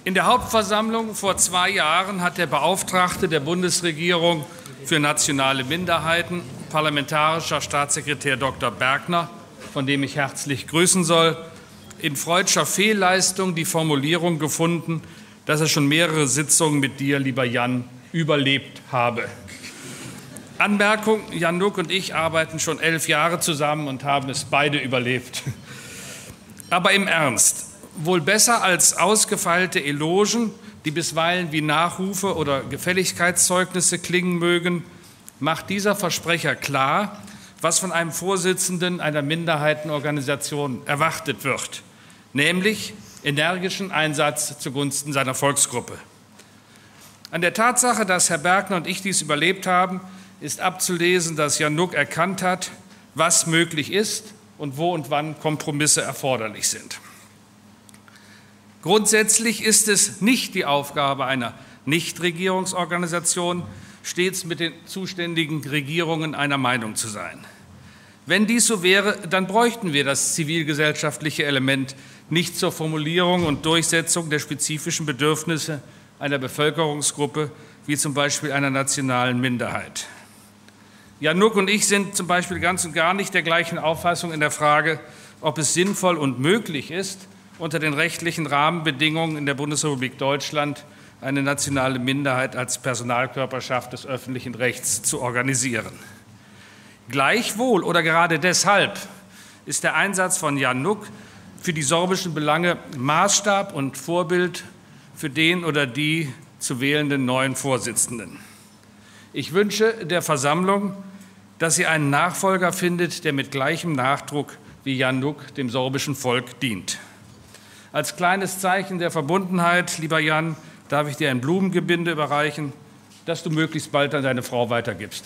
In der Hauptversammlung vor 2 Jahren hat der Beauftragte der Bundesregierung für nationale Minderheiten, parlamentarischer Staatssekretär Dr. Bergner, von dem ich herzlich grüßen soll, in freudscher Fehlleistung die Formulierung gefunden, dass er schon mehrere Sitzungen mit dir, lieber Jan, überlebt habe. Anmerkung: Jan Nuck und ich arbeiten schon 11 Jahre zusammen und haben es beide überlebt. Aber im Ernst, wohl besser als ausgefeilte Elogen, die bisweilen wie Nachrufe oder Gefälligkeitszeugnisse klingen mögen, macht dieser Versprecher klar, was von einem Vorsitzenden einer Minderheitenorganisation erwartet wird, nämlich energischen Einsatz zugunsten seiner Volksgruppe. An der Tatsache, dass Herr Bergner und ich dies überlebt haben, ist abzulesen, dass Jan Nuck erkannt hat, was möglich ist und wo und wann Kompromisse erforderlich sind. Grundsätzlich ist es nicht die Aufgabe einer Nichtregierungsorganisation, stets mit den zuständigen Regierungen einer Meinung zu sein. Wenn dies so wäre, dann bräuchten wir das zivilgesellschaftliche Element nicht zur Formulierung und Durchsetzung der spezifischen Bedürfnisse einer Bevölkerungsgruppe, wie zum Beispiel einer nationalen Minderheit. Jan Nuck und ich sind zum Beispiel ganz und gar nicht der gleichen Auffassung in der Frage, ob es sinnvoll und möglich ist, unter den rechtlichen Rahmenbedingungen in der Bundesrepublik Deutschland eine nationale Minderheit als Personalkörperschaft des öffentlichen Rechts zu organisieren. Gleichwohl oder gerade deshalb ist der Einsatz von Jan Nuck für die sorbischen Belange Maßstab und Vorbild für den oder die zu wählenden neuen Vorsitzenden. Ich wünsche der Versammlung, dass sie einen Nachfolger findet, der mit gleichem Nachdruck wie Jan Nuck dem sorbischen Volk dient. Als kleines Zeichen der Verbundenheit, lieber Jan, darf ich dir ein Blumengebinde überreichen, das du möglichst bald an deine Frau weitergibst.